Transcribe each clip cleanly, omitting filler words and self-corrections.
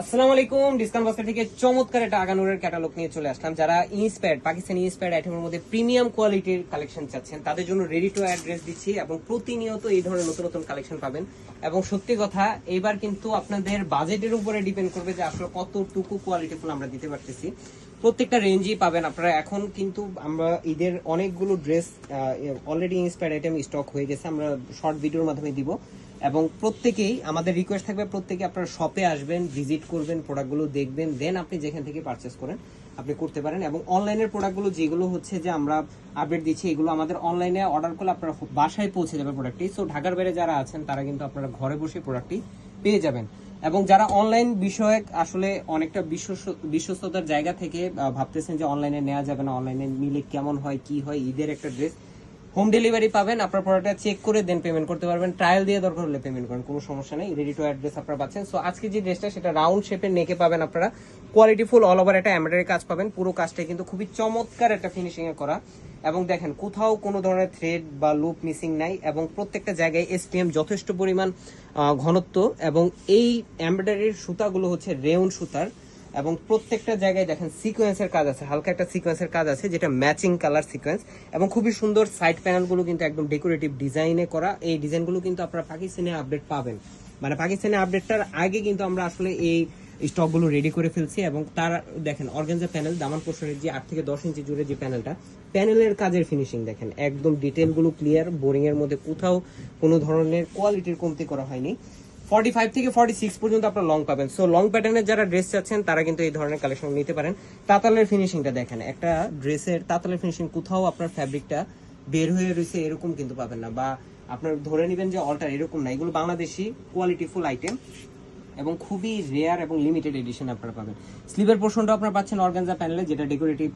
আসসালামু আলাইকুম। Discount basket থেকে চমৎকার একটা আগানুরের ক্যাটালগ নিয়ে চলে আসলাম। যারা ইন্সপায়ার্ড পাকিস্তানি ইন্সপায়ার্ড আইটেমের মধ্যে প্রিমিয়াম কোয়ালিটির কালেকশন চাচ্ছেন তাদের জন্য রেডি টু অ্যাড্রেস দিচ্ছি এবং প্রতিনিয়ত এই ধরনের নতুন নতুন কালেকশন পাবেন। এবং সত্যি কথা, এবার কিন্তু আপনাদের বাজেটের উপরে ডিপেন্ড করবে যে আসলে কতটুকু কোয়ালিটিফুল আমরা দিতে পারতেছি। প্রত্যেকটা রেঞ্জই পাবেন আপনারা। এখন কিন্তু আমরা ঈদের অনেকগুলো dress already inspired item stock হয়ে গেছে, আমরা শর্ট ভিডিওর মাধ্যমে দিব। এবং প্রত্যেকেই আমাদের রিকোয়েস্ট থাকবে, প্রত্যেকে আপনারা শপে আসবেন, ভিজিট করবেন, প্রোডাক্টগুলো দেখবেন, দেন আপনি যেখান থেকে পারচেস করেন আপনি করতে পারেন। এবং অনলাইনের প্রোডাক্টগুলো যেগুলো হচ্ছে যে আমরা আপডেট দিচ্ছি, এগুলো আমাদের অনলাইনে অর্ডার করলে আপনারা বাসায় পৌঁছে যাবে প্রোডাক্টটি। সো ঢাকার বাইরে যারা আছেন তারা কিন্তু আপনারা ঘরে বসে প্রোডাক্টটি পেয়ে যাবেন। এবং যারা অনলাইন বিষয়ক আসলে অনেকটা বিশ্বস্ততার জায়গা থেকে ভাবতেছেন যে অনলাইনে নেওয়া যাবে না, অনলাইনে নিলে কেমন হয় কি হয়, ঈদের একটা ড্রেস হোম ডেলিভারি পাবেন, আপনার প্রোডাক্টটা চেক করে দেন পেমেন্ট করতে পারবেন, ট্রায়াল দিয়ে দরকার হলে পেমেন্ট করেন, কোনো সমস্যা নেই। রেডি টু অ্যাড্রেস আপনারা পাচ্ছেন। সো আজকে যে ড্রেসটা সেটা রাউন্ড শেপের নেকে পাবেন আপনারা, কোয়ালিটিফুল অল ওভার একটা এমব্রয়ডারি কাজ পাবেন। পুরো কাজটা কিন্তু খুবই চমৎকার একটা ফিনিশিং এ করা। এবং দেখেন কোথাও কোনো ধরনের থ্রেড বা লুপ মিসিং নাই এবং প্রত্যেকটা জায়গায় এসটিএম যথেষ্ট পরিমাণ ঘনত্ব। এবং এই এমব্রয়ডারির সুতাগুলো হচ্ছে রেউন সুতার এবং প্রত্যেকটা জায়গায় দেখেন সিকোয়েন্সের কাজ আছে, হালকা একটা সিকোয়েন্সের কাজ আছে যেটা ম্যাচিং কালার সিকোয়েন্স। এবং খুবই সুন্দর সাইড প্যানেলগুলো কিন্তু একদম ডেকোরেটিভ ডিজাইনে করা। এই ডিজাইনগুলো কিন্তু আপনারা পাকিস্তানি আপডেট পাবেন, মানে পাকিস্তানি আপডেটটার আগে কিন্তু আমরা আসলে এই স্টকগুলো রেডি করে ফেলছি। এবং তার দেখেন অর্গানজা প্যানেল, দামান পোর্শনের যে 8 থেকে 10 ইঞ্চি জুড়ে যে প্যানেলটা, প্যানেলের কাজের ফিনিশিং দেখেন, একদম ডিটেলগুলো ক্লিয়ার, বোরিং এর মধ্যে কোথাও কোনো ধরনের কোয়ালিটির কমতি করা হয়নি। 45 থেকে 46 পর্যন্ত আপনারা লং পাবেন। সো লং প্যাটার্নের যারা ড্রেস চাচ্ছেন তারা কিন্তু এই ধরনের কালেকশন নিতে পারেন। তাতালের ফিনিশিংটা দেখেন, একটা ড্রেসের তাতালের ফিনিশিং কোথাও আপনার ফ্যাব্রিকটা বের হয়ে রয়েছে এরকম কিন্তু পাবেন না, বা আপনার ধরে নেবেন যে অল্টার, এরকম না। এগুলো বাংলাদেশি কোয়ালিটিফুল আইটেম এবং খুবই রেয়ার এবং লিমিটেড এডিশন আপনারা পাবেন। স্লিভের পোর্শনটা আপনারা পাচ্ছেন অর্গানজা প্যানেলে, যেটা ডেকোরেটিভ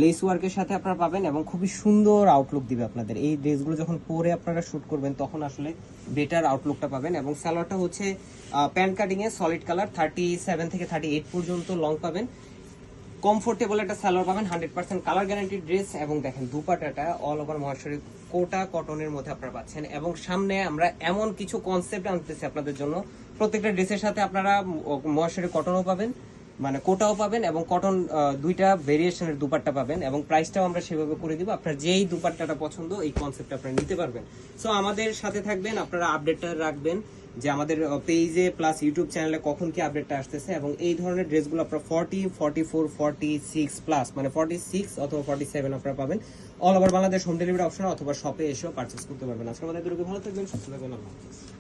লেস ওয়ার্কের সাথে আপনারা পাবেন এবং খুবই সুন্দর আউটলুক দিবে আপনাদের। এই ড্রেসগুলো যখন পরে আপনারা শুট করবেন তখন আসলে বেটার আউটলুকটা পাবেন। এবং সালোয়ারটা হচ্ছে প্যান্ট কাটিং এ সলিড কালার, 37 থেকে 38 পর্যন্ত লং পাবেন। কমফোর্টেবল একটা সালোয়ার পাবেন, 100% কালার গ্যারান্টি ড্রেস। এবং দেখেন দুপাটাটা অল ওভার মহেশ্বরী কোটা কটনের মধ্যে আপনারা পাচ্ছেন। এবং সামনে আমরা এমন কিছু কনসেপ্ট আনতেছি আপনাদের জন্য, প্রত্যেকটা ড্রেসের সাথে আপনারা মহেশ্বরী কটনও পাবেন, মানে কোটাও পাবেন, এবং কটন দুইটা ভেরিয়েশনের দুপাট্টা পাবেন। এবং প্রাইসটাও আমরা সেভাবে করে দিব, আপনার যেই দুপাট্টাটা পছন্দ এই কনসেপ্ট আপনারা নিতে পারবেন। সো আমাদের সাথে থাকবেন, আপনারা আপডেটটা রাখবেন যে আমাদের পেজে প্লাস ইউটিউব চ্যানেলে কখন কি আপডেটটা আসতেছে। এবং এই ধরনের ড্রেসগুলো আপনারা 40, 44, 46 প্লাস, মানে 46 অথবা 47 আপনারা পাবেন। All over Bangladesh home delivery option অথবা শপে এসেও পারচেস করতে পারবেন। আজকে আমাদের ভালো থাকবেন, সুস্থ থাকবেন। আল্লাহ হাফেজ।